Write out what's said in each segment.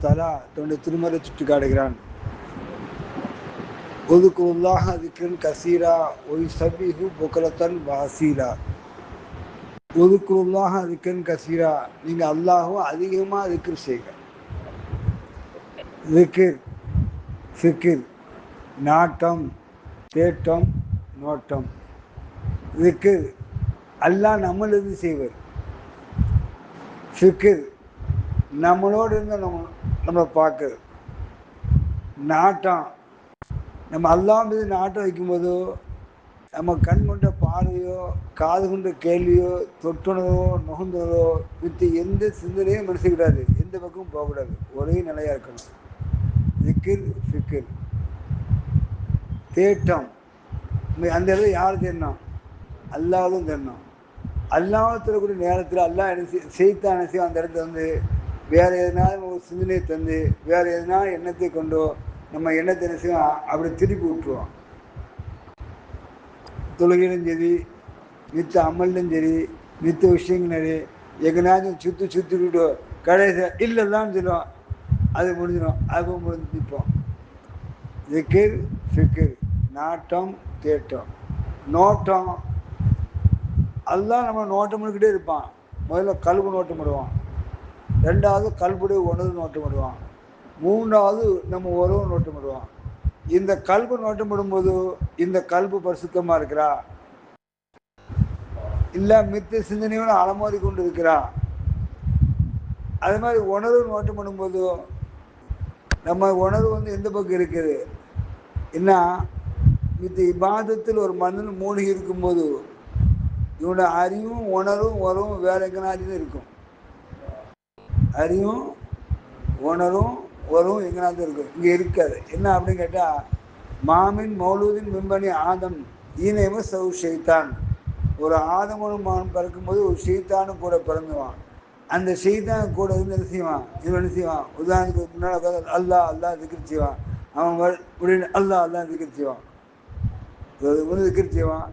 தாலா தன்னுடைய திருமறை சுட்டி காட்டுகிறான். ஒதுக்குல்லாஹ திக்ரன் கசீரா ஒய் சபிஹு புக்ரத்தன் வாசீலா. ஒதுக்குல்லாஹ திக்ரன் கசீரா, நீங்க அல்லாஹும் அதிகமா திக்ர் செய்யுங்க. திக்ர், ஃபிக்ர், நாட்டம், தேட்டம், நோட்டம். திக்ர் அல்லாஹ் நம்மளது செய்வர். ஃபிக்ர் நம்மளோடு இருந்து நம்மளை பார்க்குறது. நாட்டம் நம்ம அல்லாஹ் மீது நாட்டம் வைக்கும்போதோ, நம்ம கண் கொண்ட பார்வையோ, காது கொண்ட கேள்வியோ, தொட்டுணவோ, நுகர்ந்ததோ வித்து எந்த சிந்தனையும் மனசுக்கூடாது, எந்த பக்கமும் போகக்கூடாது, ஒரே நிலையாக இருக்கணும். திக்ர், ஃபிக்ர். தேட்டம், அந்த இடத்துல யார் தேடணும்? அல்லாஹ்வும் தேடணும். அல்லாஹ் தரக்கூடிய நேரத்தில் அல்லாஹ் என்ன செய்தான் என்ன செய்யும்? அந்த இடத்துல வந்து வேறு எதனா ஒரு சிந்தனையை தந்து, வேறு எதனா எண்ணத்தை கொண்டோ நம்ம எண்ணத்தை என்ன செய்வோம்? அப்படி திருப்பி விட்டுருவோம். தொழுகையிலும் சரி, மித்த அமல்லும் சரி, மித்த விஷயங்களும் சரி, எங்கேனாச்சும் சுற்றி விட்டு கடைசி இல்லைதான் சொல்லுவோம். அது முடிஞ்சிடும். அது முடிஞ்சு நிற்போம். திக்ர், ஃபிக்ர், நாட்டம், தேட்டம். நோட்டம், அல்லாஹ் நம்ம நோட்டம் பண்ணிக்கிட்டே இருப்பான். முதல்ல கல்பு நோட்டம் விடுவான், ரெண்டாவது கல்புடைய உணர்வு நோட்டம் விடுவான், மூன்றாவது நம்ம உறவு நோட்டம் விடுவான். இந்த கல்பு நோட்டம் விடும்போது இந்த கல்பு பரிசுத்தமாக இருக்கிறா, இல்லை மித்த சிந்தனையோடு அலமோதி கொண்டு இருக்கிறா. அது மாதிரி உணர்வு நோட்டம் பண்ணும்போது நம்ம உணர்வு வந்து எந்த பக்கம் இருக்குது என்ன? மித்த இபாதத்தில் ஒரு மனிதன் மூழ்கி இருக்கும்போது இவனோட அறிவும் உணர்வும் உறவும் வேற எங்கனாச்சும் இருக்கும். அறிவும் உணர்வும் உறவும் எங்கனாச்சும் இருக்கும், இங்கே இருக்காது. என்ன அப்படின்னு கேட்டால், மாமின் மௌலூதின் மிம்பனி ஆதம் ஈனேம சவு ஷெய்தான். ஒரு ஆதமனும் மகன் பிறக்கும்போது ஒரு ஷெய்தானும் கூட பிறந்துவான். அந்த ஷெய்தான் கூட இருந்து என்ன செய்வான்? இவன் என்ன செய்வான்? உதாரணத்துக்கு முன்னால் அல்லாஹ் அல்லாஹ் திக்ர் செய்வான். அவன் அல்லாஹ் அல்லாஹ் திக்ர் செய்வான். திக்ர் செய்வான்,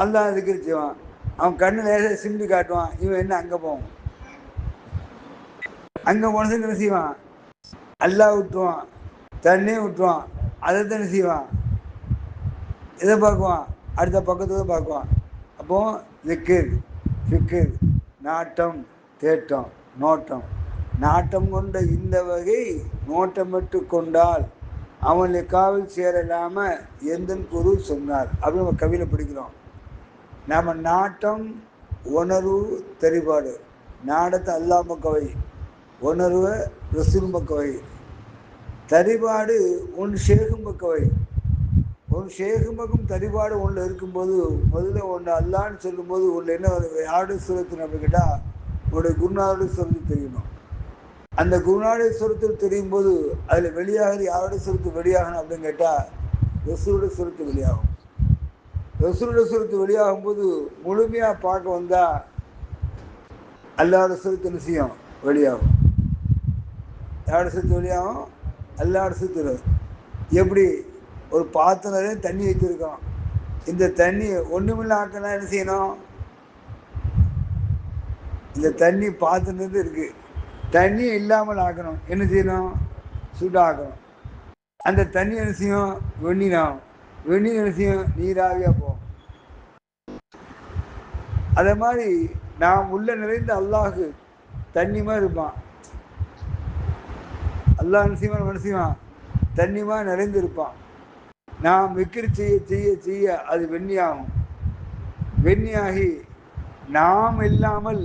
அல்லாஹ் திக்ர் செய்வான். அவன் கண்ணு லேசாக சிமிட்டி காட்டுவான். இவன் என்ன அங்கே போவான். அங்கே போனது என்ன செய்வான்? அல்லாஹ் விட்டுருவான், தண்ணியே விட்டுருவான். அதை தானே செய்வான்? இதை பார்க்குவான், அடுத்த பக்கத்தை பார்க்குவான். அப்போ திக்ர், ஃபிக்ர், நாட்டம், தேட்டம், நோட்டம். நாட்டம் கொண்ட இந்த வகை நோட்டமிட்டு கொண்டால் அவன் லிக்காவில் சேரலாம எந்த குரு சொன்னார் அப்படின்னு நம்ம கவியில் படிக்கிறோம். நாம் நாட்டம், உணர்வு, தெரிபாடு. நாடத்தை அல்லாஹ் பக்கவை, உணர்வு ரசூல் பக்கவை, தரிபாடு உன் ஷேகும் பக்கவை. ஒரு ஷேகும் பக்கம் தரிபாடு ஒன்று இருக்கும்போது முதல்ல ஒன்று அல்லான்னு சொல்லும்போது ஒன்று என்ன யாருடைய சுரத்தின் அப்படின்னு கேட்டால் உன்னுடைய குருநாளுடைய சுரத்தில் தெரியணும். அந்த குருநாளுடைய சுரத்தில் தெரியும் போது அதில் வெளியாகிறது யாருடைய சுரத்து வெளியாகணும் அப்படின்னு கேட்டால் ரசூலுடைய சுரத்து வெளியாகும். ரசூலுடைய சுரத்து வெளியாகும் போது முழுமையாக பார்க்க வந்தால் அல்லாஹ்வுடைய சுரத்து நிச்சயம் வெளியாகும். யாருடைய சுரத்து வெளியாகும்? அல்லாஹ்வுடைய சுரத்து. எப்படி ஒரு பாத்திரம் தண்ணி வைத்திருக்கோம், இந்த தண்ணி ஒன்றுமில்ல ஆக்கணும் என்ன செய்யணும்? இந்த தண்ணி பாத்திரம் இருக்கு, தண்ணி இல்லாமல் ஆக்கணும் என்ன செய்யணும்? சூடாக்கணும். அந்த தண்ணி என்ன செய்யும்? வெந்நீராகும். வெந்நீர் என்ன செய்யும்? நீராவியாக போகும். அதே மாதிரி நாம் உள்ள நிறைந்த அல்லாஹ் தண்ணி மாதிரி இருப்பான். அல்லாஹ் என்ன செய்வான்? தண்ணி மாதிரி நிறைந்து இருப்பான். நாம் விக்கிரி செய்ய செய்ய செய்ய அது வெண்ணியாகும். வெண்ணியாகி நாம் இல்லாமல்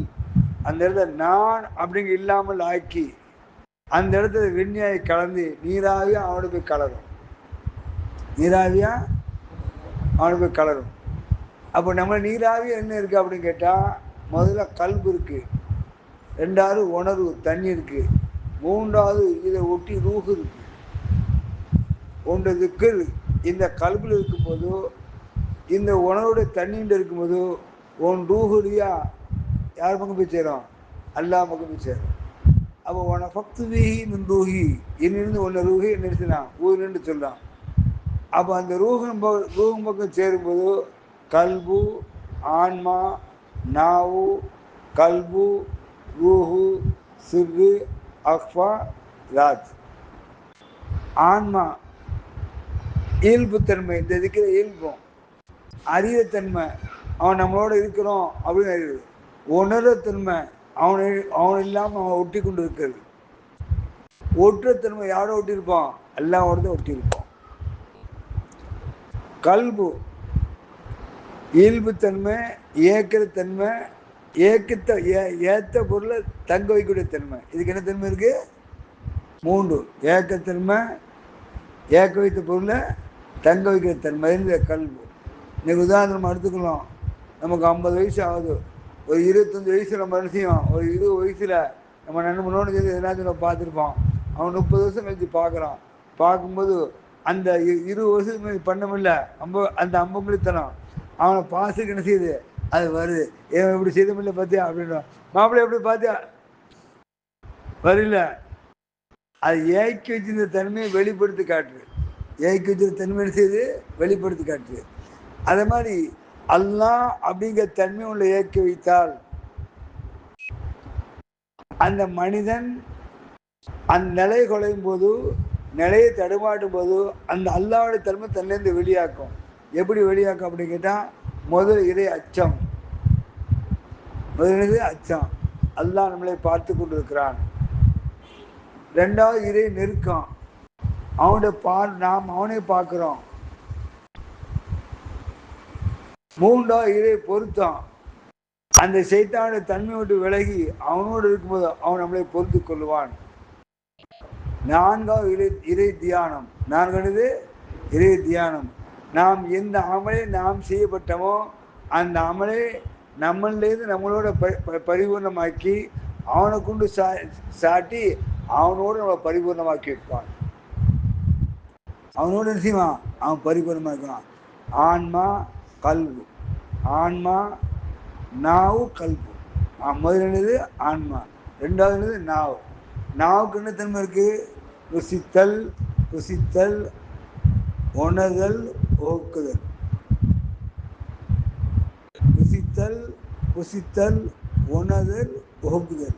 அந்த இடத்துல நான் அப்படிங்க இல்லாமல் ஆக்கி அந்த இடத்துல வெண்ணியாகி கலந்து நீராவியா அவனு போய் கலரும். நீராவியா அவனு போய் கலரும். அப்போ நம்ம நீராவியா என்ன இருக்கு அப்படின்னு கேட்டால், முதல்ல கல்பு இருக்கு, ரெண்டாவது உணர்வு தண்ணி இருக்கு, மூன்றாவது இதை ஒட்டி ரூஹு இருக்கு. ஒன்று திக்ர் இந்த கல்பில் இருக்கும்போது, இந்த உணவுடைய தண்ணீர் இருக்கும்போது உன் ரூஹுலியா யார் பக்கம் போய் சேரும்? அல்லாஹ் பக்கம் போய் சேரும். அப்போ உன பக்து வீஹி மின் ரூஹி, என்னிருந்து உன்னை ரூஹி என்ன நிறுத்தினான்? ஊருன்னு சொல்கிறான். அப்போ அந்த ரூஹும் பக்கம் சேரும்போது கல்பு, ஆன்மா, நாவு, கல்பு, ரூஹு, சிறு, அஃபா, ராத். ஆன்மா இயல்புத்தன்மை, இந்த இருக்கிற இயல்பும் அறியத்தன்மை, அவன் நம்மளோட இருக்கிறோம் அப்படின்னு அறியுது. உணரத்தன்மை, அவன் இல்லாமல் அவன் ஒட்டி கொண்டு இருக்கிறது. ஒற்றத்தன்மை யாரோட ஒட்டி இருப்பான்? அல்லாஹ்வோட தான் ஒட்டி இருப்பான். கல்பு இயல்புத்தன்மை, ஏக்கிற ஏக்கத்தை ஏத்த பொருளை தங்க வைக்கக்கூடிய தன்மை. இதுக்கு என்ன தன்மை இருக்கு? 3. ஏக்கத்தன்மை, ஏக்க வைத்த பொருளை தங்க வைக்கிற தன்மை இந்த கல்பு. இன்னைக்கு உதாரணம் எடுத்துக்கலாம். நமக்கு 50 வயசு ஆகுது. ஒரு 25 வயசுல நம்ம என்ன செய்வோம்? ஒரு 20 வயசுல நம்ம நண்பனோடு சேர்ந்து எதனாச்சும் நம்ம பார்த்துருப்போம். அவன் 30 வருஷம் கழிச்சு பார்க்குறான். பார்க்கும்போது அந்த 20 வருஷத்துக்கு பண்ணமில்ல அந்த அம்புக்குளித்தனம் அவனை பாசுக்கு என்ன செய்யுது? அது வருது. ஏன் இப்படி செய்தமில்லை பார்த்தியா அப்படின்னா, மாப்பிள்ளை எப்படி பார்த்தியா வரல. அது ஏக்கி வச்சிருந்த தன்மையை வெளிப்படுத்தி காட்டுது. ஏக்கி வச்சிருந்த தன்மை என்ன செய்யுது? வெளிப்படுத்தி காட்டுது. அதே மாதிரி அல்லாஹ் அப்படிங்கிற தன்மை உள்ள ஏக்கி வைத்தால் அந்த மனிதன் அந்த நிலையை குலையும் போது, நிலையை தடுமாட்டும் போது அந்த அல்லாஹ்வுடைய தன்மை தன்னிலிருந்து வெளியாக்கும். எப்படி வெளியாக்கும் அப்படின்னு கேட்டால், முதல் இறை அச்சம். முதலது அச்சம், அல்லாஹ் நம்மளை பார்த்து கொண்டிருக்கிறான். 2வது இறை நெருக்கம், அவனுடைய நாம் அவனை பார்க்கிறோம். 3வது இறை பொருத்தம், அந்த சைத்தானுடைய தன்மை விட்டு விலகி அவனோடு இருக்கும்போது அவன் நம்மளை பொறுத்து கொள்வான். 4வது இறை தியானம். 4வது இறை தியானம், நாம் எந்த அமலை நாம் செய்யப்பட்டமோ அந்த அமலை நம்மளிலேருந்து நம்மளோட பரிபூர்ணமாக்கி அவனை கொண்டு சாட்டி அவனோடு நம்மளை பரிபூர்ணமாக்கி வைப்பான். அவனோட என்ன செய்வான்? அவன் பரிபூர்ணமாக்குவான். ஆன்மா கல்வு, ஆன்மா நாவு கல்பு. முதலது ஆன்மா, 2வது நாவு. நாவுக்கு என்ன தன்மை இருக்கு? ருசித்தல், புசித்தல், உணர்தல், ஓக்குதல். ருசித்தல், புசித்தல், உணர்தல், ஓக்குதல்.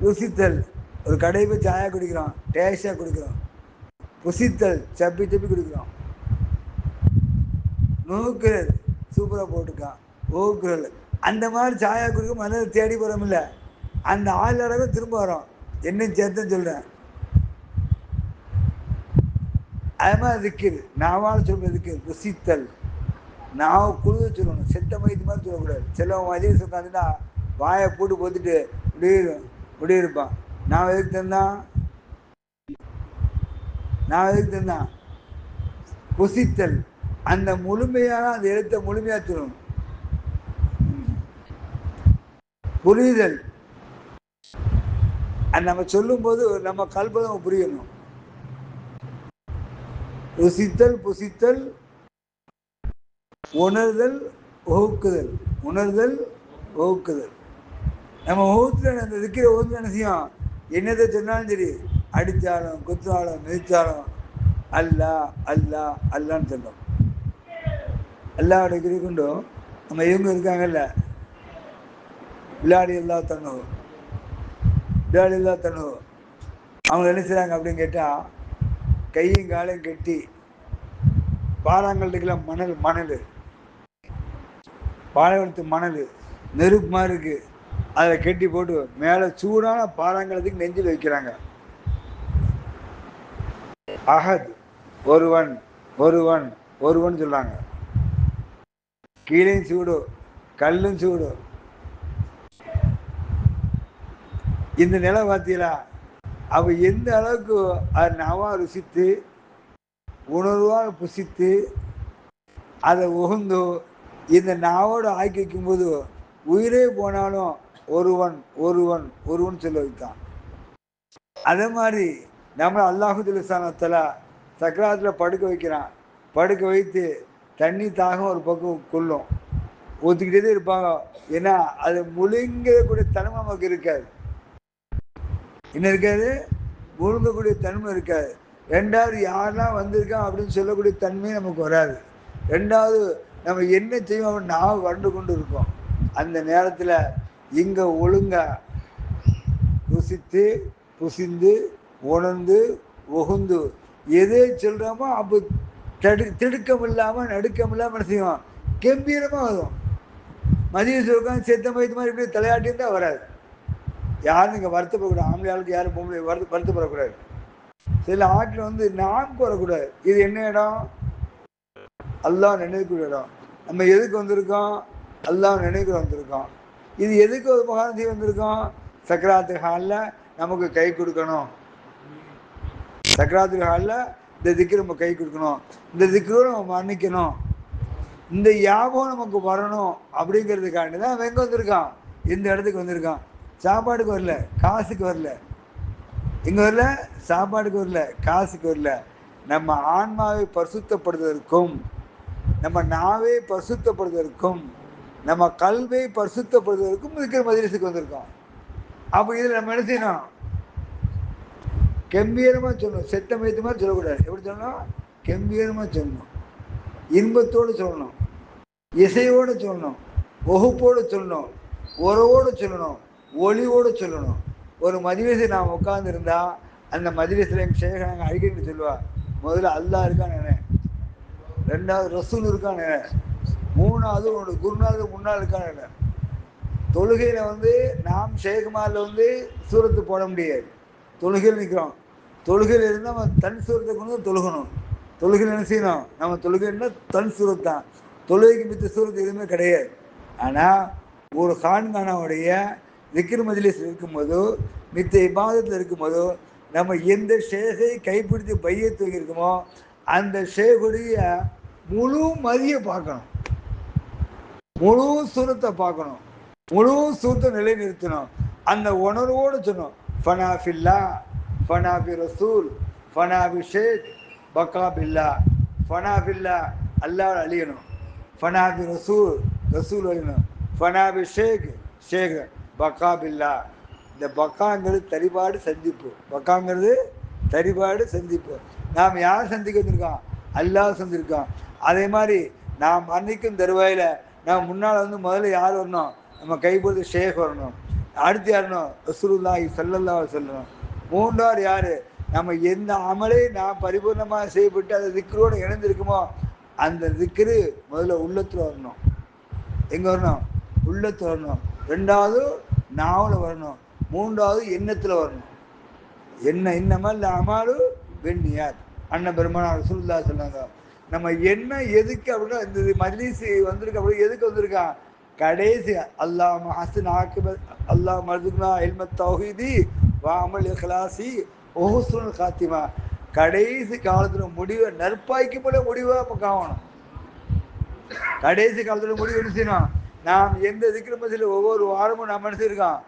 ருசித்தல், ஒரு கடை போய் சாயா குடிக்கிறோம், டேஸ்டா குடிக்கிறோம். புசித்தல், சப்பி சப்பி குடிக்கிறோம். நோக்குறல், சூப்பரா போட்டுக்கான். ஓக்குறல், அந்த மாதிரி சாயா குடிக்க மனதை தேடி போறோம். இல்லை, அந்த ஆளோட திரும்ப வரோம். என்ன சேர்த்துன்னு சொல்றேன். அது மாதிரி திக்கிது, நாவால் சொல்ற திக்கிது. ருசித்தல், நாவை குழுத சொல்லணும். செத்த மயித்து மாதிரி சொல்லக்கூடாது. சிலவன் மதியம் உட்காந்துட்டா வாயை போட்டு போத்துட்டு இப்படி இருப்பான். நான் எதுக்கு தந்தான்? புசித்தல், அந்த முழுமையாக அந்த எழுத்தை முழுமையாக சொல்லணும். புரிதல், நம்ம சொல்லும் போது நம்ம கல்பதம் புரியணும். ருசித்தல், புசித்தல், உணர்தல், ஓக்குதல். உணர்தல், ஓக்குதல். நம்ம ஓத்துல அந்த இருக்கிற ஓத்துல என்ன செய்யும்? என்னதை சொன்னாலும் சரி, அடித்தாலும் குத்தாலும் மிதித்தாலும் அல்லா அல்லா அல்லான்னு சொல்லும். அல்லாவோட கொண்டும் நம்ம இவங்க இருக்காங்கல்ல, விளையாடி இல்லா தண்ணு, விளையாடி இல்லா தண்ணு, அவங்க என்ன செய்றாங்க அப்படின்னு கேட்டால், கையும் காலையும் கட்டி பாறாங்கல்லுக்கெல்லாம் மணல் பாலைவனத்து மணல் நெருப்பு மாதிரி இருக்கு, அதை கட்டி போட்டு மேலே சூடான பாறாங்கலத்துக்கு நெஞ்சில் வைக்கிறாங்க. அஹத், ஒருவன் ஒருவன் ஒருவன் சொல்றாங்க. கீழையும் சூடு, கல்லும் சூடு. இந்த நிலை பார்த்தீங்களா? அவ எந்த அளவுக்கு அது நவா ருசித்து உணர்வாக புசித்து அதை உகந்து இந்த நாவோடு ஆக்கி வைக்கும்போது உயிரே போனாலும் ஒருவன் ஒருவன் ஒருவன் சொல்ல வைத்தான். அதே மாதிரி நம்ம அல்லாஹு ஜல்லஷானஹு சக்கராத்தில் படுக்க வைக்கிறான். படுக்க வைத்து தண்ணி தாகம் ஒரு பக்கம் கொள்ளும், ஊற்றிக்கிட்டே இருப்பாங்க. ஏன்னா அது முழுங்கக்கூடிய தன்மை நமக்கு இருக்காது. என்ன இருக்காது? முழுங்கக்கூடிய தன்மை இருக்காது. 2வது யாரெல்லாம் வந்திருக்கான் அப்படின்னு சொல்லக்கூடிய தன்மை நமக்கு வராது. 2வது நம்ம என்ன செய்வோம் அப்படின்னு நான் கண்டு கொண்டு இருக்கோம். அந்த நேரத்தில் இங்கே ஒழுங்கா ருசித்து புசிந்து உணர்ந்து உகுந்து எதை சொல்கிறோமோ அப்போ திடுக்கம் இல்லாமல் நடுக்கம் இல்லாமல் என்ன செய்வோம், கம்பீரமாக வரும். மதியம் உட்காந்து செத்த மயத்து மாதிரி இப்படி தலையாட்டி இருந்தால் வராது. யாரும் இங்கே வருத்தப்படக்கூடாது. ஆம்பளை ஆளுக்கு யாரும் பொம்பளை வருத்தப்படக்கூடாது. சில ஆட்டில் வந்து நான்கு வரக்கூடாது. இது என்ன இடம்? அல்லாஹ் நினைவுக்குரிய இடம். நம்ம எதுக்கு வந்திருக்கோம்? அல்லாஹ் நினைவுக்கு வந்திருக்கோம். இது எதுக்கு ஒரு மகாந்தி வந்திருக்கோம்? சக்கராத்து ஹாலில் நமக்கு கை கொடுக்கணும். சக்கராத்து ஹாலில் இந்த திக்கு நம்ம கை கொடுக்கணும், இந்த திக்கோடு நம்ம மன்னிக்கணும், இந்த யாபம் நமக்கு வரணும் அப்படிங்கிறதுக்காண்டி தான் அவன் எங்கே வந்திருக்கான்? இந்த இடத்துக்கு வந்திருக்கான். சாப்பாடுக்கு வரல, காசுக்கு வரல. இங்கே வரல, சாப்பாடுக்கு வரல, காசுக்கு வரல. நம்ம ஆன்மாவை பரிசுத்தப்படுவதற்கும், நம்ம நாவை பரிசுத்தப்படுவதற்கும், நம்ம கல்வை பரிசுத்தப்படுவதற்கும் இருக்கிற மஜ்லிஸுக்கு வந்திருக்கோம். அப்போ இதில் நம்ம என்ன செய்யணும்? கம்பீரமாக சொல்லணும். செத்த மயத்து மாதிரி சொல்லக்கூடாது. எப்படி சொல்லணும்? கம்பீரமாக சொல்லணும், இன்பத்தோடு சொல்லணும், இசையோடு சொல்லணும், வகுப்போடு சொல்லணும், உறவோடு சொல்லணும், ஒளிவோடு சொல்லணும். ஒரு மஜ்லிஸில் நாம் உட்காந்துருந்தா அந்த மஜ்லிஸில் எங்கள் ஷேக நாங்கள் அடிக்கடி சொல்லுவா, முதல்ல அல்லாஹ் இருக்கான்னு நினை, ரெண்டாவது ரசூல் இருக்கான்னு நினை, மூணாவது உன்னோட குருநாதர் முன்னால் இருக்கான்னு நினை. தொழுகையில் வந்து நாம் ஷேகுமாரில் வந்து சூரத்து போட முடியாது. தொழுகையில் நிற்கிறோம். தொழுகையில் இருந்தால் நம்ம தன் சூரத்தை கொண்டு வந்து தொழுகணும். தொழுகையில் என்ன செய்யணும்? நம்ம தொழுகைன்னா தன் சூரத் தான். தொழுகைக்கு மித்த சூரத்து எதுவுமே கிடையாது. ஆனால் ஒரு கான்கானாவுடைய திக்ர் மஜ்லிஸ் இருக்கும்போதோ மித்த இபாதத்தில் இருக்கும்போதோ நம்ம எந்த ஷேகை கைப்பிடித்து பையை தூக்கியிருக்கோமோ அந்த ஷேகுடைய முழு மதியை பார்க்கணும், முழு சூரத்தை பார்க்கணும், முழு சூரத்தை நிலைநிறுத்தணும். அந்த உணர்வோடு சொன்னோம், ஃபனாஃபில்லா, ஃபனாஃபி ரசூல், ஃபனாஃபி ஷேக், பக்காபில்லா. ஃபனாஃபில்லா அல்லாஹ் அழியணும், ஃபனாஃபி ரசூல், ரசூல் அழியணும், ஃபனாஃபி ஷேக், ஷேக், பக்காபில்லா. இந்த பக்காங்கிறது தரிபாடு சந்திப்பு. பக்காங்கிறது தரிபாடு சந்திப்பு. நாம் யார் சந்திக்க வந்திருக்கோம்? அல்லாஹ் சந்திருக்கோம். அதே மாதிரி நாம் மன்னிக்கும் தருவாயில் நாம் முன்னால் வந்து முதல்ல யார் வரணும்? நம்ம கைப்பொழுது ஷேக் வரணும். அடுத்து யாருணும்? ரசூலுல்லாஹி ஸல்லல்லாஹு அலைஹி வஸல்லம். மூன்றாவது யார்? நம்ம எந்த அமலை நாம் பரிபூர்ணமாக செய்யப்பட்டு அந்த திக்ரோடு இணைந்திருக்குமோ அந்த திக்ரு முதல்ல உள்ளத்தில் வரணும். எங்கே வரணும்? உள்ளத்தில் வரணும். ரெண்டாவது நாவில் வரணும். மூன்றாவது எண்ணத்தில் வரணும். இன்னமல் அமாலு பின்னியாத். அண்ணன் பெருமானார் ரசூலுல்லாஹி சொன்னாங்க. நம்ம என்ன எதுக்கு அப்படின்னா இந்த மஜ்லிஸ் வந்திருக்கு அப்படி எதுக்கு வந்திருக்கான்? கடைசி அல்லாஹ் ஹஸ்ன் ஆக்கிபத், அல்லாஹ் மர்துக்னா இல்மத் தௌஹீதி வ அமல் இக்லாசி வ ஹுஸ்னுல் காத்திமா. கடைசி காலத்தில் முடிவை நற்பாய்க்கப்பட முடிவாக நம்ம காணணும். கடைசி காலத்தில் முடிவு என்ன செய்யணும்? நாம் எந்த திக்ர் மஜ்லிஸில் ஒவ்வொரு வாரமும் நாம் நினைச்சிருக்கோம்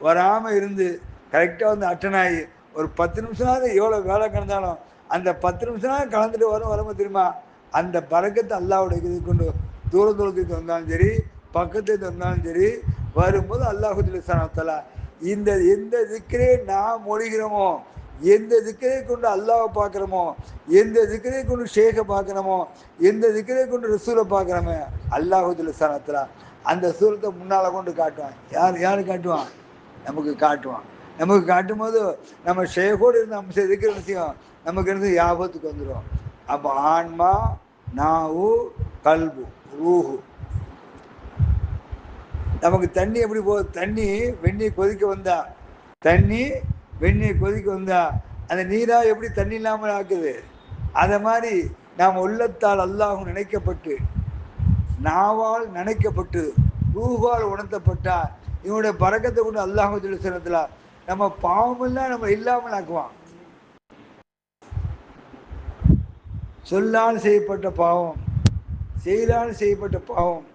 வராமல் இருந்து கரெக்டாக வந்து அட்டன் ஆகி ஒரு 10 நிமிஷம் எவ்வளோ வேலை கிடந்தாலும் அந்த 10 நிமிஷம் கலந்துட்டு வரமா தெரியுமா? அந்த பரக்கத்தை அல்லாஹ்வுடைய இது கொண்டு தூரத்துக்கு வந்தாலும் சரி, பக்கத்துக்கு வந்தாலும் சரி, வரும்போது அல்லாஹ் சுப்ஹானஹு வ தஆலா இந்த எந்த திக்ரை நாம் மொழிகிறோமோ, எந்த திக்ரை கொண்டு அல்லாஹ்வை பார்க்குறோமோ, எந்த திக்ரை கொண்டு ஷேகை பார்க்குறோமோ, எந்த திக்ரை கொண்டு ரசூலை பார்க்குறோமோ அல்லாஹ் சுப்ஹானஹு வ தஆலா அந்த சூரத்தை முன்னால் கொண்டு காட்டுவான். யார் காட்டுவான்? நமக்கு காட்டுவான். நமக்கு காட்டும் போது நம்ம ஷேகோடு இருந்து நம்ம திக்ர் விஷயம் நமக்கு இருந்து யாபத்துக்கு வந்துடும். அப்போ ஆன்மா, நாவு, கல்பு, ரூஹு. நமக்கு தண்ணி எப்படி போகுது? தண்ணி வெந்நீர் கொதிக்க வந்தா, தண்ணி வெந்நீர் கொதிக்க வந்தா அந்த நீராக எப்படி தண்ணி இல்லாமல் ஆக்குது? அதை மாதிரி நாம் உள்ளத்தால் அல்லாஹ் நினைக்கப்பட்டு, நாவால் நினைக்கப்பட்டு, ரூஹால் உணர்த்தப்பட்டால் இவனுடைய பரக்கத்தை கொண்டு அல்லாஹ் சிலத்தில் நம்ம பாவமெல்லாம் நம்ம இல்லாமல் ஆக்குவான். சொல்லால் செய்யப்பட்ட பாவம், செயலால் செய்யப்பட்ட பாவம்,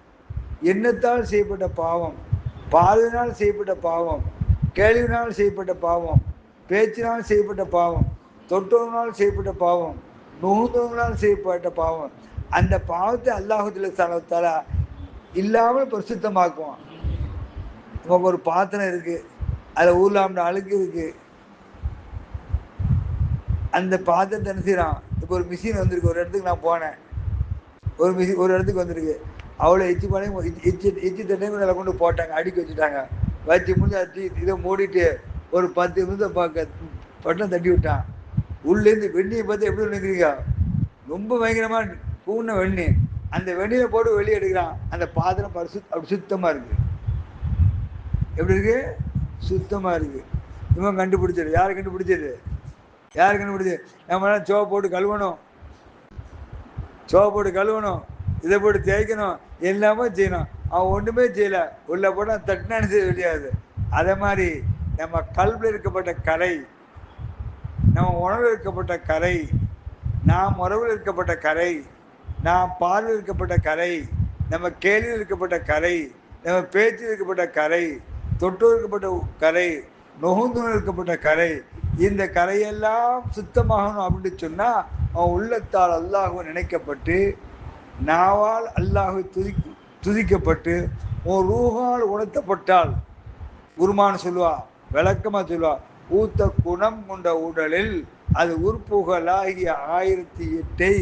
எண்ணத்தால் செய்யப்பட்ட பாவம், பார்வையினால் செய்யப்பட்ட பாவம், கேள்வியினால் செய்யப்பட்ட பாவம், பேச்சினால் செய்யப்பட்ட பாவம், தொட்டவனால் செய்யப்பட்ட பாவம், நுகர்ந்தவனால் செய்யப்பட்ட பாவம், அந்த பாவத்தை அல்லாஹ் இல்லாமல் பிரசுத்தமாக்குவான். நமக்கு ஒரு பாத்திரம் இருக்குது, அதில் ஊர்லாம்ட அழுக்கு இருக்குது, அந்த பாத்திரத்தை என்ன செய்யறான்? இப்போ ஒரு மிஷின் வந்திருக்கு, ஒரு இடத்துக்கு நான் போனேன், ஒரு இடத்துக்கு வந்திருக்கு, அவ்வளோ எச்சி தண்டையும் அதில் கொண்டு போட்டாங்க, அடுக்கி வச்சுட்டாங்க. வச்சு முடிஞ்சு இதை மூடிட்டு ஒரு 10 நிமிஷம் பட்டம் தட்டி விட்டான். உள்ளேருந்து வெண்ணியை பார்த்து எப்படி நினைக்கிறீங்க? ரொம்ப பயங்கரமா பூர்ண வெண்ணி. அந்த வெண்ணியை போட்டு வெளியே எடுக்கிறான். அந்த பாத்திரம் அப்படி சுத்தமா இருக்கு. எப்படி இருக்கு? சுத்தமா இருக்கு. இவன் கண்டுபிடிச்சது. யாரு கண்டுபிடிச்சது? யாரு கண்டுபிடிச்சது? நம்ம சோவை போட்டு கழுவணும், சோவை போட்டு கழுவணும், இதை போட்டு தேய்க்கணும், எல்லாமே செய்யணும். அவன் ஒண்ணுமே செய்யல. உள்ள போனா தட்டினான்னு செய்ய முடியாது. அதே மாதிரி நம்ம கல்வியில் இருக்கப்பட்ட கரை, நம்ம உணவில் இருக்கப்பட்ட கரை, நாம் உறவில் இருக்கப்பட்ட கரை, நாம் பார்வையில் இருக்கப்பட்ட கரை, நம்ம கேள்வியில் இருக்கப்பட்ட கரை, நம்ம பேச்சில் இருக்கப்பட்ட கரை, தொட்டு இருக்கப்பட்ட கரை, நுகுந்து இருக்கப்பட்ட கரை, இந்த கரையெல்லாம் சுத்தமாகணும் அப்படின்னு சொன்னா அவன் உள்ளத்தால் அல்லாஹ் நினைக்கப்பட்டு, நாவால் அல்லாஹ் துதிக்கப்பட்டு, உன் ரூஹால் உணர்த்தப்பட்டால், குருமான் சொல்லுவா, விளக்கமா சொல்லுவா, ஊத்த குணம் கொண்ட உடலில் அது உறுப்புகளாகிய 1008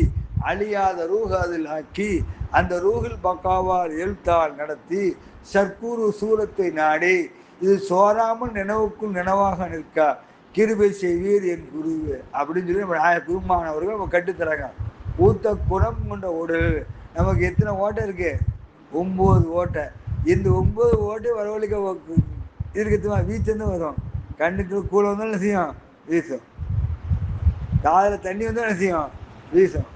அழியாத ரூஹ் அதில் ஆக்கி, அந்த ரூஹில் பக்காவால் எழுத்தால் நடத்தி சர்க்கூறு சூரத்தை நாடி, இது சோராமல் நினைவுக்கும் நினைவாக நிற்க கிருபை செய்வீர் என் குருவு அப்படின்னு சொல்லி நம்ம குருமானவர்கள் நம்ம கட்டுத்தராங்க. ஊத்த குணம் கொண்ட உடல். நமக்கு எத்தனை ஓட்டை இருக்கு? 9 ஓட்டை. இந்த 9 ஓட்டை வரவழைக்க இருக்குதுமா வீச்சந்தான் வரும். கண்ணுக்கு கூட வந்தாலும் என்ன செய்யும்? வீசும். காதில் தண்ணி வந்தாலும் என்ன செய்யும்? வீசும்.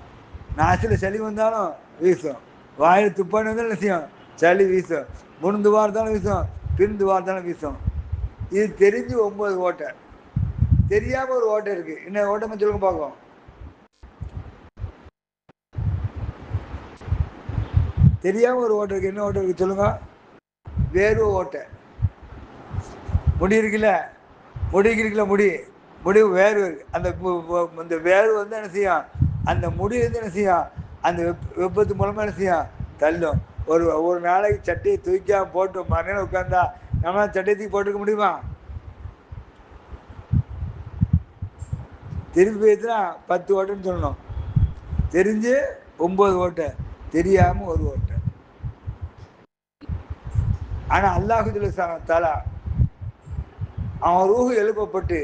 நாசில் சளி வந்தாலும் வீசும். வாயில் துப்பானி வந்தாலும் என்ன செய்யும்? சளி வீசும். முழுந்து வார்த்தாலும் வீசும், பிரிந்து வார்த்தாலும் வீசும். இது தெரிஞ்சு 9 ஓட்டை. தெரியாம ஒரு ஓட்டை இருக்கு. என்ன ஓட்டை சொல்லுங்க பார்க்கும். தெரியாம ஒரு ஓட்டை இருக்கு. என்ன ஓட்டை இருக்கு சொல்லுங்க? வேர்வை ஓட்டை. முடி இருக்குல்ல, முடிக்கு இருக்குல்ல, முடி வேர்வை இருக்கு. அந்த வேர்வை வந்து என்ன செய்யும்? அந்த முடி வந்து என்ன செய்யும்? அந்த வெப்பத்து மூலமா என்ன செய்யும்? தள்ளும். ஒரு நாளைக்கு சட்டையை தூக்காம போட்டு மறுநாள் உட்கார்ந்தா நம்ம சட்டையை தூக்கி போட்டுக்க முடியுமா? திரும்பி போயிடுச்சுன்னா 10 ஓட்டைன்னு சொல்லணும். தெரிஞ்சு 9 ஓட்டை, தெரியாம ஒரு ஓட்டை. ஆனா அல்லாஹு தஆலா அவன் ரூஹு எழுப்பப்பட்டு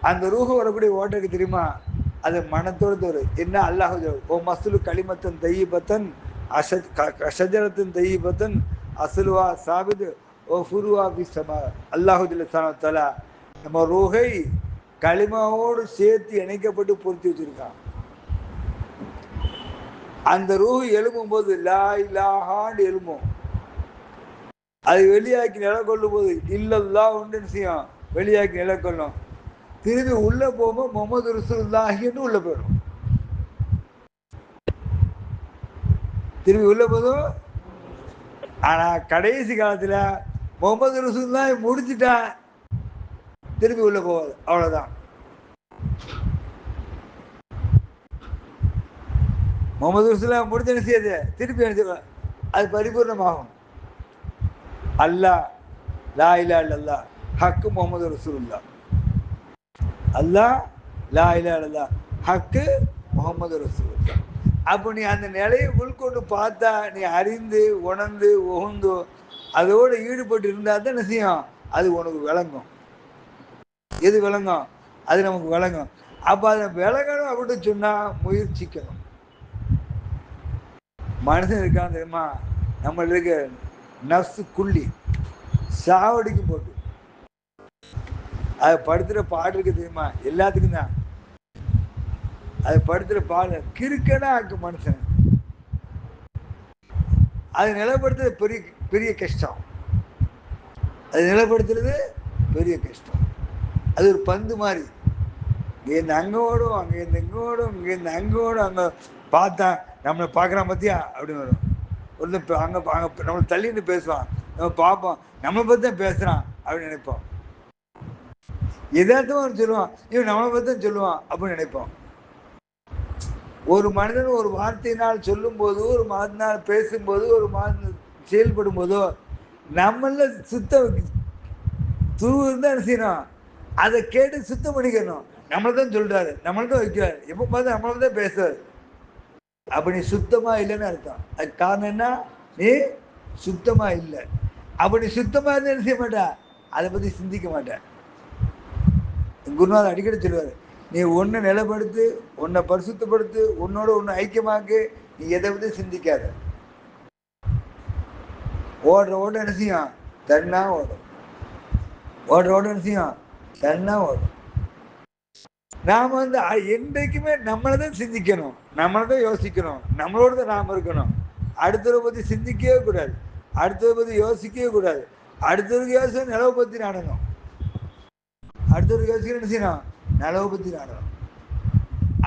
அந்த ரூஹு வரக்கூடிய ஓட்டைக்கு தெரியுமா? அது மனத்தோடு தோறு. என்ன அல்லாஹு ஓ மஸ்லு களிமத்தன் தையிபத்தன் அஷஜரத்தின் தையிபத்தன் அசுலுவா சாபிது ஓ ஃபுருவா பிஸ்ஸமா. அல்லாஹு தஆலா நம்ம ரூஹை களிமாவோடு சேர்த்து இணைக்கப்பட்டு பொருத்தி வச்சிருக்கான். அந்த ரூஹு எழும்பும் போது லா இலாஹான்னு எழும்பும். அது வெளியாக்கி நிலை கொள்ளும் போது இல்லல்லா ஒன்று செய்யும், வெளியாக்கி நிலை கொள்ளும். திரும்பி உள்ள போகும்போது முகமது ரசூலுல்லாஹின்னு உள்ள போயிடும். திரும்பி உள்ள போதும். ஆனா கடைசி காலத்துல முகமது ரசூலுல்லாஹி முடிச்சுட்டா திரும்பி உள்ள போவாது. அவ்வளவுதான். முகமது ரசூலுல்லாஹி முடிஞ்ச என்ன செய்யுது? திருப்பி நினைச்சுக்கலாம். அது பரிபூர்ணமாகும். அல்லாஹ் லா இலாஹ இல்லல்லாஹ் ஹக்கு முஹம்மது ரசூலுல்லாஹ். அல்லாஹ் லா இலாஹ இல்லல்லாஹ் ஹக்கு முஹம்மது ரசூலுல்லாஹ். அப்போ நீ அந்த நிலையை உள்கொண்டு பார்த்தா, நீ அறிந்து உணர்ந்து உகந்து அதோடு ஈடுபட்டு இருந்தா தான் என்ன செய்யும்? அது உனக்கு விளங்கும். எது விளங்கும்? அது நமக்கு விளங்கும். அப்ப அதை விளங்கணும் அப்படின்னு சொன்னா முயற்சிக்கணும். மனுஷன் இருக்கான் தெரியுமா? நம்மளுக்கு நஃப்ஸ் குள்ளி சாவடிக்கும் போட்டு அது படுத்துற பாடு இருக்கு தெரியுமா? எல்லாத்துக்கும் தான் அது படுத்துற பாடு கிறுக்கனா ஆக்கு மனுஷன். அது நிலைப்படுத்துறது பெரிய பெரிய கஷ்டம். அது நிலைப்படுத்துறது பெரிய கஷ்டம். அது ஒரு பந்து மாதிரி இங்கேருந்து அங்க ஓடும், அங்கேருந்து இங்க ஓடும், இங்கேருந்து அங்க ஓடும். அங்க பார்த்தா நம்மளை பார்க்குறான் பார்த்தியா அப்படின்னு வரும். ஒரு அங்கே அங்கே நம்மளை தள்ளின்னு பேசுவான். நம்ம பார்ப்போம், நம்மளை பற்றி தான் பேசுகிறான் அப்படின்னு நினைப்போம். எதார்த்தமா சொல்லுவான், இவன் நம்மளை பற்றி தான் சொல்லுவான் அப்படின்னு நினைப்போம். ஒரு மனிதன் ஒரு வார்த்தையினால் சொல்லும் போது, ஒரு மனிதனால் பேசும்போது, ஒரு மனிதன் செயல்படும் போதோ நம்மள சுத்த துருவு இருந்தா என்ன செய்யணும்? அதை கேட்டு சுத்தம் பண்ணிக்கணும். நம்மளை தான் சொல்றாரு, நம்மளை தான் வைக்கிறாரு, எப்போ பார்த்து நம்மளை தான் பேசுறாரு. அப்ப நீ சுத்தமா இல்லைன்னு அர்த்தம். அது காரணம் என்ன? நீ சுத்தமா இல்லை. அப்ப நீ சுத்தமா இருந்தா என்ன செய்ய மாட்டா? அதை பத்தி சிந்திக்க மாட்டேன். குருநாதர் அடிக்கடி சொல்லுவார், நீ ஒன்றை நிலைப்படுத்து, உன்னை பரிசுத்தப்படுத்து, உன்னோட ஒன்று ஐக்கியமாக்கு, நீ எதை வந்து சிந்திக்காத. ஓடுற ஓட்டம் என்ன செய்யும்? தன்னா ஓடும். ஓடுற ஓட்டம் என்ன செய்யும்? தன்னா ஓடும். நாம வந்து என்றைக்குமே நம்மளதான் சிந்திக்கணும், நம்மளதான் யோசிக்கணும், நம்மளோட தான் நாம இருக்கணும். அடுத்தவரை பத்தி சிந்திக்கவே கூடாது, அடுத்தவரை பத்தி யோசிக்கவே கூடாது. அடுத்தவருக்கு யோசிக்க நிலவை பத்தி நாடணும், அடுத்தவருக்கு யோசிக்க என்ன செய்யணும்? நிலவை பத்தி நாடணும்.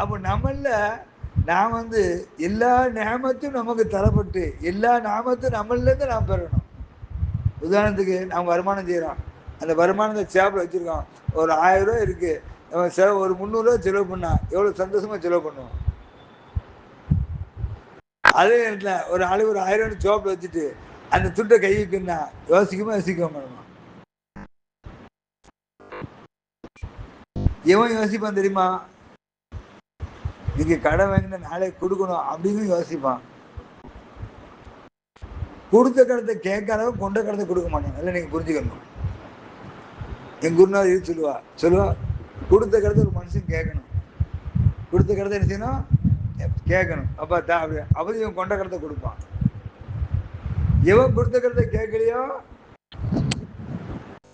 அப்போ நம்மள நான் வந்து எல்லா நேமத்தும் நமக்கு தரப்பட்டு எல்லா நாமத்தும் நம்மளேருந்து நாம் பெறணும். உதாரணத்துக்கு நாம் வருமானம் செய்கிறோம், அந்த வருமானத்தை சேப்பில் வச்சுருக்கோம், ஒரு 1000 ரூபா இருக்குது, நம்ம ஒரு 300 ரூபா செலவு பண்ணால் எவ்வளோ சந்தோஷமாக செலவு பண்ணுவோம். அதே நேரத்தில் ஒரு ஆளு ஒரு 1000 ரூபா சேப்பில் வச்சுட்டு அந்த துட்டை கை வைக்கணும்னா யோசிக்க மாட்டோம். எவன் யோசிப்பான் தெரியுமா? நீங்க கடை வாங்கின நாளைக்கு கொடுக்கணும் அப்படின்னு யோசிப்பான். கொடுத்த கடத்தை கேட்காதவன் கொண்ட கடத்தை கொடுக்க மாட்டான். இல்லை, நீங்க புரிஞ்சுக்கணும். என் குருநாதர் இது சொல்லுவா, கொடுத்த கடத்தை ஒரு மனுஷன் கேட்கணும், கொடுத்த கடத்தை என்ன செய்யணும்? கேட்கணும். அப்ப அப்படி இவன் கொண்ட கடத்தை கொடுப்பான். எவன் கொடுத்த கடத்தை கேட்கலையோ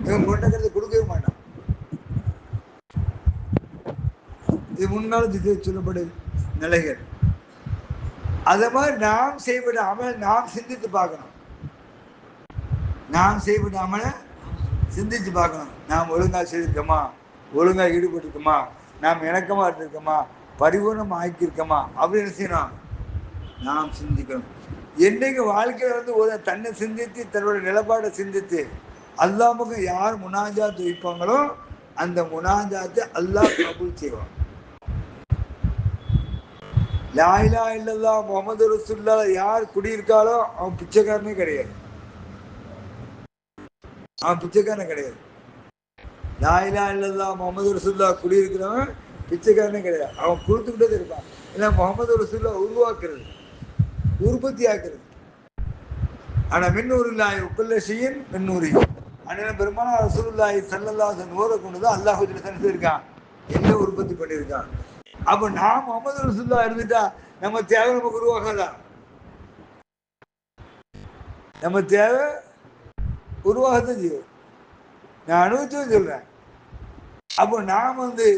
இவன் கொண்ட கடத்தை கொடுக்கவே மாட்டான். இது முன்னாலும் சொல்லப்படும் நிலைகள். அத மாதிரி நாம் செய்யப்பட்ட அமலை நாம் சிந்தித்து பார்க்கணும். நாம் செய்யப்பட்ட அமலை சிந்திச்சு பார்க்கணும். நாம் ஒழுங்கா செய்திருக்கோமா, ஒழுங்கா ஈடுபட்டிருக்கோமா, நாம் இணக்கமா இருந்திருக்கோமா, பரிபூர்ணமா ஆக்கியிருக்கோமா அப்படின்னு செய்யணும். நாம் சிந்திக்கணும். என்னைக்கு வாழ்க்கையில வந்து ஒரு தன்னை சிந்தித்து தன்னுடைய நிலப்பாடை சிந்தித்து அல்லாஹ்வுக்கு யார் முனாஜாத் வைப்பாங்களோ அந்த முனாஜாத்தை அல்லாஹ் கபூல் செய்வான். லா இலாஹா இல்லல்லாஹ் முஹம்மது ரசூலுல்லாஹ் யார் குடியிருக்காளோ அவன் பிச்சைக்காரனே கிடையாது, அவன் பிச்சைக்காரன் கிடையாது. லா இலாஹா இல்லல்லாஹ் முஹம்மது ரசூலுல்லாஹ் குடியிருக்கிறவன் பிச்சைக்காரனே கிடையாது, அவன் கொடுத்துக்கிட்டே இருப்பான். ஏன்னா முஹம்மது ரசூலுல்லாஹ் உருவாக்குறது, உற்பத்தி ஆக்குறது. ஆனா மின்னூருல்லாஹி உக்குல்ல ஷைஇன் மின்னூரி, அதனால பெருமானார் ரசூலுல்லாஹி ஸல்லல்லாஹு அலைஹி வஸல்லம் நூரை கொண்டுதான் அல்லாஹ் செஞ்சிருக்கான், எல்லாம் உற்பத்தி பண்ணியிருக்கான். அப்ப நான் முகமது ரசூலுல்லாஹ் இருந்துட்டா நம்ம தேவை நமக்கு உருவாகாதா? நம்ம தேவை உருவாகத்தான் செய்யும். நான் அனுபவிச்சும் சொல்றேன். அப்போ நாம் வந்து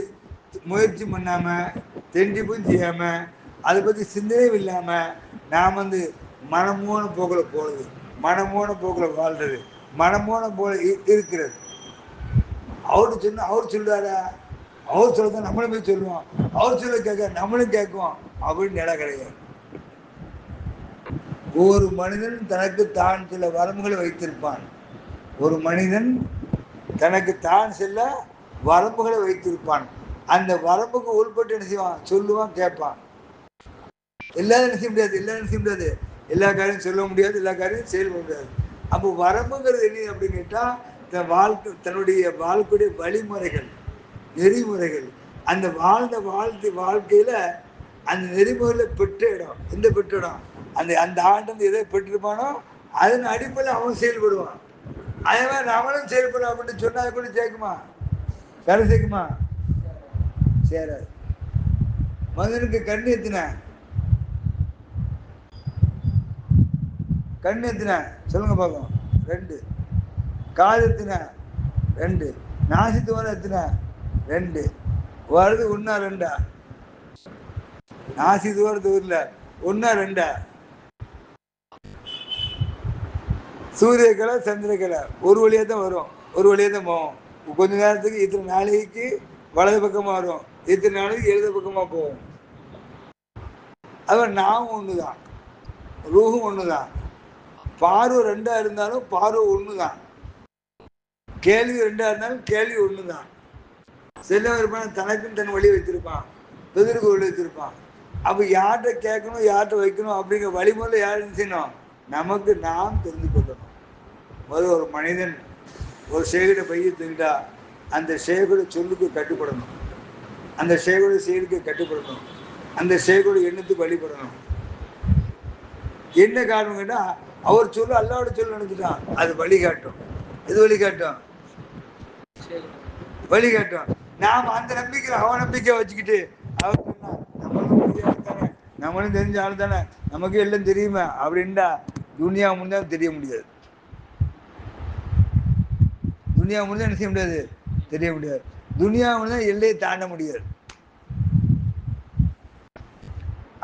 முயற்சி பண்ணாம தெண்டிப்பும் செய்யாம அதை பத்தி சிந்தனையும் இல்லாம நாம் வந்து மனமோன போக்கில் போறது, மனமோன போக்கில் வாழ்றது, மனமோன போல இருக்கிறது. அவர் சொல்றாரா, அவர் சொல்றத நம்மளும் போய் சொல்லுவோம், அவர் சொல்ல கேட்க நம்மளும் கேட்குவோம் அப்படின்னு நிலை கிடையாது. ஒரு மனிதன் தனக்கு தான் சில வரம்புகளை வைத்திருப்பான். ஒரு மனிதன் தனக்கு தான் சில வரம்புகளை வைத்திருப்பான். அந்த வரம்புக்கு உள்பட்டு என்ன செய்வான்? சொல்லுவான், கேட்பான். எல்லாரும் என்ன செய்ய முடியாது, எல்லாரும் செய்ய முடியாது, எல்லா காரியம் சொல்ல முடியாது, எல்லா காரியம் செயல்பட முடியாது. அப்போ வரம்புங்கிறது என்ன அப்படின்னு கேட்டா தன்னுடைய வாழ்க்கையுடைய வழிமுறைகள், நெறிமுறைகள், அந்த வாழ்க்கையில அந்த நெறிமுறையில பெற்ற இடம், எந்த பெற்ற இடம், அந்த ஆண்டு எதை பெற்றிருப்பானோ அதன் அடிப்படையில் அவன் செயல்படுவான். அதே மாதிரி நம்மளும் செயல்படும் அப்படின்னு சொன்னா கூட சேர்க்குமா? கரை சேர்க்குமா? சேராது. மகனுக்கு கண்ணு எத்தின சொல்லுங்க பார்ப்போம். 2. காது எத்தின 2. நாசித்து வர எத்தின 2. வருது 1 2. நாசி தூரத்து ஊர்ல 1 2. சூரியக்கலை சந்திரக்கலை ஒரு வழியா தான் வரும், ஒரு வழியா தான் போகும். கொஞ்ச நேரத்துக்கு இத்தனை நாளைக்கு வலது பக்கமா வரும், இத்தனை நாளைக்கு இடது பக்கமா போகும். அது நாமும் ஒண்ணுதான், ரூஹும் ஒண்ணுதான். பார்வை 2 இருந்தாலும் பார்வை ஒண்ணுதான், கேள்வி 2 இருந்தாலும் கேள்வி ஒண்ணுதான். செல்ல இருப்பான் தனக்குன்னு தன் வழி வச்சிருப்பான், பெதருக்கு வழி வச்சிருப்பான். அப்ப யார்கிட்ட கேட்கணும், யார்கிட்ட வைக்கணும் அப்படிங்கிற வழிமுறை யார் செய்யணும்? நமக்கு நாம் தெரிந்து கொள்ளணும். முதல்ல ஒரு மனிதன் ஒரு சேகரை பைய தூக்கிட்டா அந்த சேகரோட சொல்லுக்கு கட்டுப்படணும், அந்த சேகரோட செயலுக்கு கட்டுப்படணும், அந்த சேகரோட எண்ணத்துக்கு வழிபடணும். என்ன காரணம் கேட்டா அவர் சொல்லு அல்லாவோட சொல்லு நினைச்சுட்டான், அது வழிகாட்டும். எது வழிகாட்டும்? வழிகாட்டும். நாம் அந்த நம்பிக்கை அவநம்பிக்கை வச்சுக்கிட்டு அவர் சொன்னா, நம்மளும் பெரிய ஆள் தானே, நம்மளும் தெரிஞ்ச ஆள் தானே, நமக்கு எல்லாம் தெரியுமே அப்படின்டா துனியா முடிஞ்சா தெரிய முடியாது. துனியா முடிஞ்சா என்ன செய்ய முடியாது, தெரிய முடியாது. துனியா முடிஞ்சா எல்லையை தாண்ட முடியாது.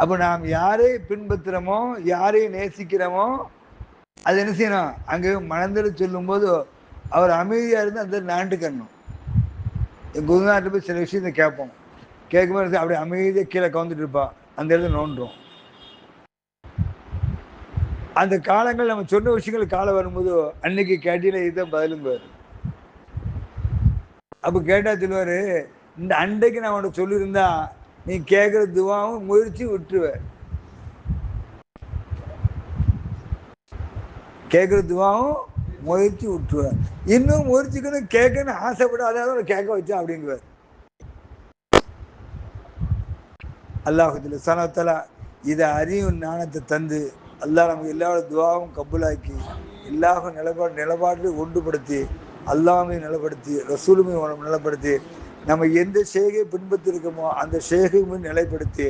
அப்ப நாம் யாரை பின்பற்றுறோமோ, யாரை நேசிக்கிறோமோ, அது என்ன செய்யணும், அங்கே மனதில் சொல்லும் போது அவர் அமைதியா இருந்து அந்த நாண்டுக்கணும். என் குருநாட்டில் போய் சில விஷயத்தை கேட்போம், கேட்கும்போது அப்படியே அமைதியாக கீழே கவுந்துட்டு இருப்பா, அந்த இடத்துல நோண்டுறோம். அந்த காலங்கள் நம்ம சொன்ன விஷயங்கள் காலம் வரும்போது அன்னைக்கு கேட்டீங்களா இதுதான் பதிலும் பேர். அப்ப கேட்டா சொல்லுவாரு, இந்த அன்றைக்கு நான் உன்னை சொல்லியிருந்தா நீ கேட்கிற துவாவும் முயற்சி விட்டுருவ, கேட்கிற துவாவும் முயற்சி விட்டுருவேன், இன்னும் முயற்சிக்கணும் கேட்கணும் ஆசைப்படாத கேட்க வச்சேன் அப்படிங்குவார். அல்லாஹு சனத்தலா இதை அறியும் ஞானத்தை தந்து அல்லாஹ் நமக்கு எல்லாரோட துவாவும் கபூலாக்கி எல்லாரும் நிலப்பாட்டு ஒன்றுபடுத்தி அல்லாமையும் நிலப்படுத்தி ரசூலுமையும் நிலப்படுத்தி நம்ம எந்த ஷேகை பின்பற்றி இருக்கோமோ அந்த ஷேகையும் நிலைப்படுத்தி